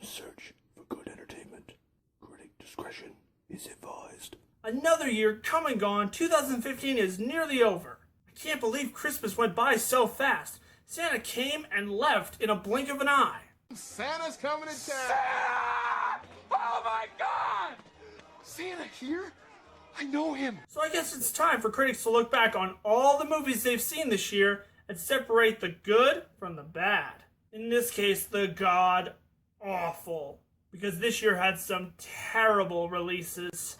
search for good entertainment. Critic discretion is advised. Another year come and gone. 2015 is nearly over. I can't believe Christmas went by so fast. Santa came and left in a blink of an eye. Santa's coming to town. Santa! Oh my God! Santa here? I know him. So I guess it's time for critics to look back on all the movies they've seen this year and separate the good from the bad. In this case, the god-awful. Because this year had some terrible releases.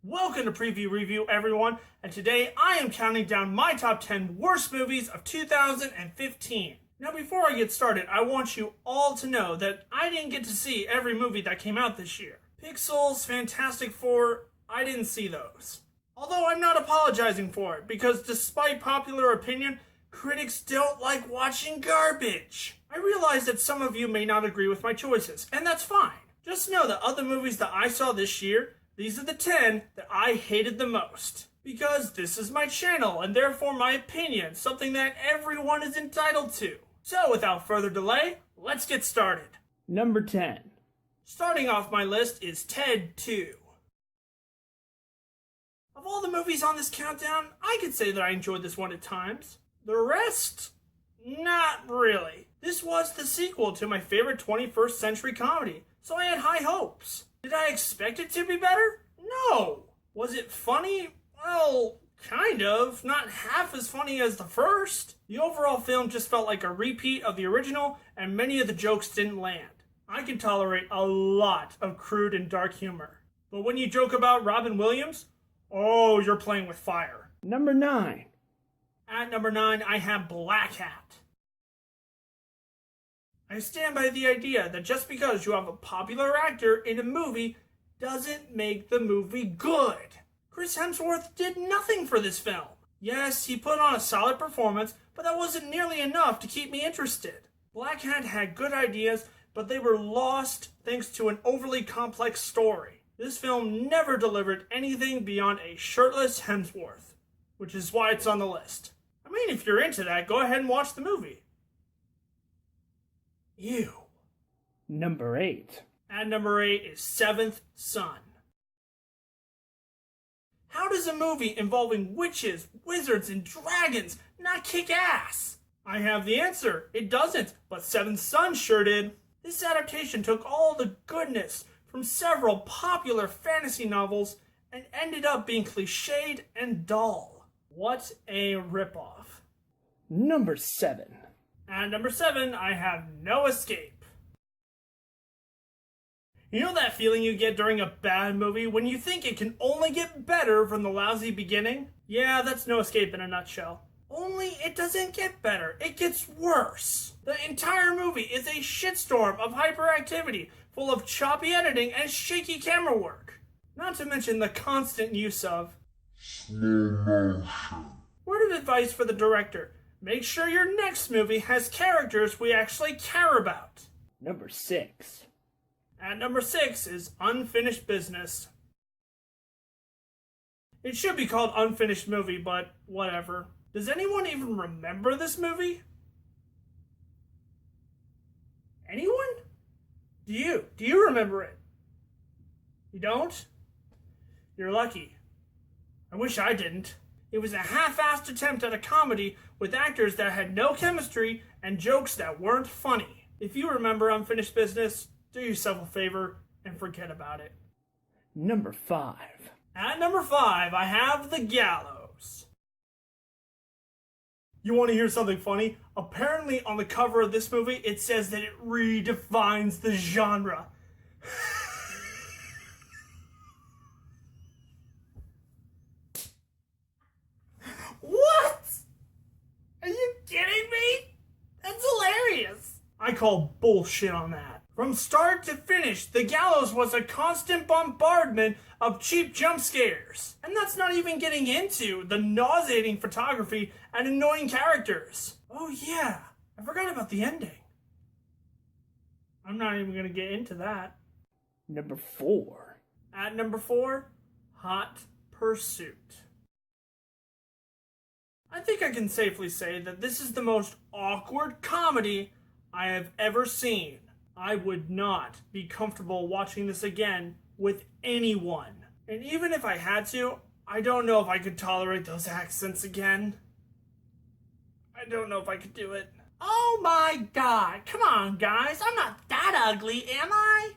Welcome to Preview Review, everyone, and today I am counting down my top 10 worst movies of 2015. Now, before I get started, I want you all to know that I didn't get to see every movie that came out this year. Pixels, Fantastic Four, I didn't see those. Although I'm not apologizing for it, because despite popular opinion, critics don't like watching garbage. I realize that some of you may not agree with my choices, and that's fine. Just know that of the movies that I saw this year, these are the 10 that I hated the most. Because this is my channel, and therefore my opinion, something that everyone is entitled to. So without further delay, let's get started. Number 10. Starting off my list is Ted 2. Of all the movies on this countdown, I could say that I enjoyed this one at times. The rest? Not really. This was the sequel to my favorite 21st century comedy, so I had high hopes. Did I expect it to be better? No. Was it funny? Well, kind of. Not half as funny as the first. The overall film just felt like a repeat of the original, and many of the jokes didn't land. I can tolerate a lot of crude and dark humor. But when you joke about Robin Williams, oh, you're playing with fire. Number 9. At number 9, I have Black Hat. I stand by the idea that just because you have a popular actor in a movie doesn't make the movie good. Chris Hemsworth did nothing for this film. Yes, he put on a solid performance, but that wasn't nearly enough to keep me interested. Black Hat had good ideas, but they were lost thanks to an overly complex story. This film never delivered anything beyond a shirtless Hemsworth, which is why it's on the list. I mean, if you're into that, go ahead and watch the movie. Ew. Number 8. At number 8 is Seventh Son. How does a movie involving witches, wizards, and dragons not kick ass? I have the answer. It doesn't, but Seventh Son sure did. This adaptation took all the goodness from several popular fantasy novels and ended up being cliched and dull. What a ripoff. Number 7. At number 7, I have No Escape. You know that feeling you get during a bad movie when you think it can only get better from the lousy beginning? Yeah, that's No Escape in a nutshell. Only it doesn't get better, it gets worse. The entire movie is a shitstorm of hyperactivity, full of choppy editing and shaky camera work. Not to mention the constant use of Slow motion. Word of advice for the director: make sure your next movie has characters we actually care about. Number 6. At number 6 is Unfinished Business. It should be called Unfinished Movie, but whatever. Does anyone even remember this movie? Anyone? Do you remember it? You don't? You're lucky. I wish I didn't. It was a half-assed attempt at a comedy with actors that had no chemistry and jokes that weren't funny. If you remember Unfinished Business, do yourself a favor and forget about it. Number 5. At number 5, I have The Gallows. You want to hear something funny? Apparently on the cover of this movie, it says that it redefines the genre. What? Are you kidding me? That's hilarious. I call bullshit on that. From start to finish, The Gallows was a constant bombardment of cheap jump scares. And that's not even getting into the nauseating photography and annoying characters. Oh yeah, I forgot about the ending. I'm not even going to get into that. Number 4. At number 4, Hot Pursuit. I think I can safely say that this is the most awkward comedy I have ever seen. I would not be comfortable watching this again with anyone. And even if I had to, I don't know if I could tolerate those accents again. I don't know if I could do it. Oh my god, come on guys, I'm not that ugly, am I?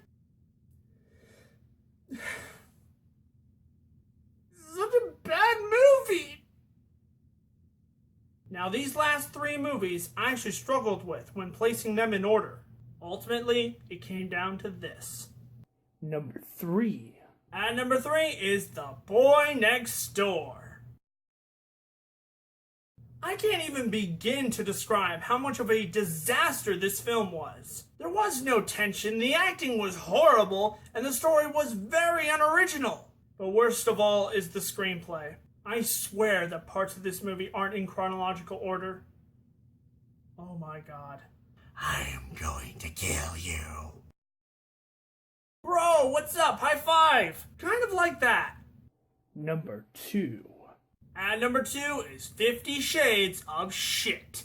Such a bad movie! Now these last 3 movies I actually struggled with when placing them in order. Ultimately, it came down to this. Number 3. At number 3 is The Boy Next Door. I can't even begin to describe how much of a disaster this film was. There was no tension, the acting was horrible, and the story was very unoriginal. But worst of all is the screenplay. I swear that parts of this movie aren't in chronological order. Oh my god. I am going to kill you. Bro, what's up? High five! Kind of like that. Number 2. At number 2 is 50 Shades of Shit.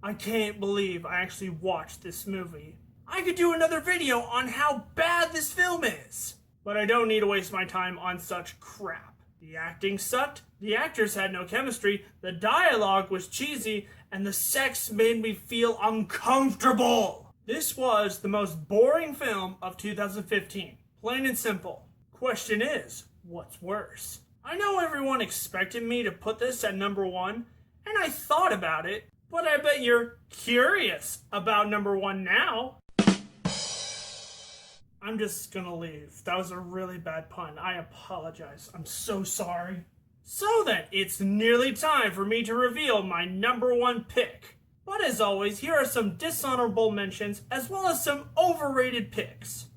I can't believe I actually watched this movie. I could do another video on how bad this film is. But I don't need to waste my time on such crap. The acting sucked, the actors had no chemistry, the dialogue was cheesy, and the sex made me feel uncomfortable. This was the most boring film of 2015. Plain and simple. Question is, what's worse? I know everyone expected me to put this at number 1, and I thought about it, but I bet you're curious about number 1 now. I'm just gonna leave. That was a really bad pun. I apologize. I'm so sorry. So then, it's nearly time for me to reveal my number 1 pick. But as always, here are some dishonorable mentions as well as some overrated picks.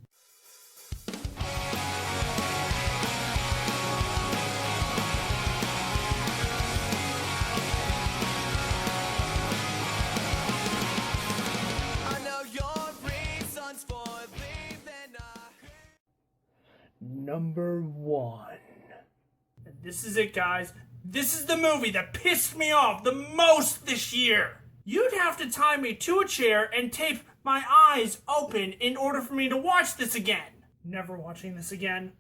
Number 1. And this is it, guys. This is the movie that pissed me off the most this year. You'd have to tie me to a chair and tape my eyes open in order for me to watch this again. Never watching this again.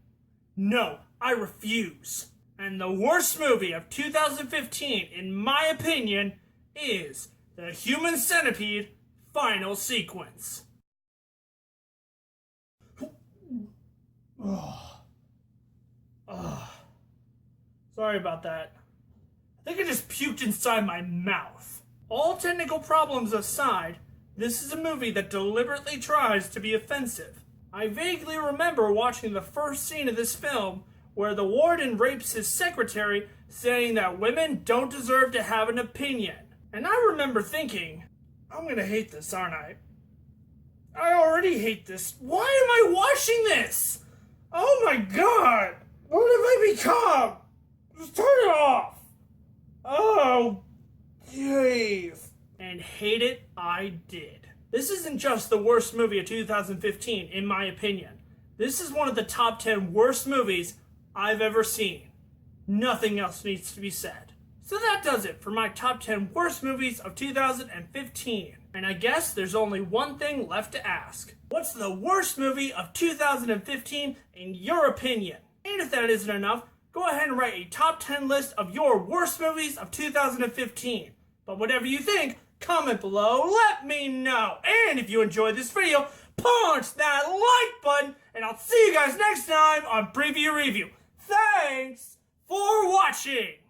No, I refuse. And the worst movie of 2015, in my opinion, is The Human Centipede Final Sequence. Sorry about that. I think I just puked inside my mouth. All technical problems aside, this is a movie that deliberately tries to be offensive. I vaguely remember watching the first scene of this film where the warden rapes his secretary, saying that women don't deserve to have an opinion. And I remember thinking, I'm gonna hate this, aren't I? I already hate this. Why am I watching this? Oh my god! What have I become? Just turn it off! Oh, jeez. And hate it, I did. This isn't just the worst movie of 2015, in my opinion. This is one of the top 10 worst movies I've ever seen. Nothing else needs to be said. So that does it for my top 10 worst movies of 2015. And I guess there's only one thing left to ask. What's the worst movie of 2015 in your opinion? And if that isn't enough, go ahead and write a top 10 list of your worst movies of 2015. But whatever you think, comment below, let me know. And if you enjoyed this video, punch that like button, and I'll see you guys next time on Preview Review. Thanks for watching!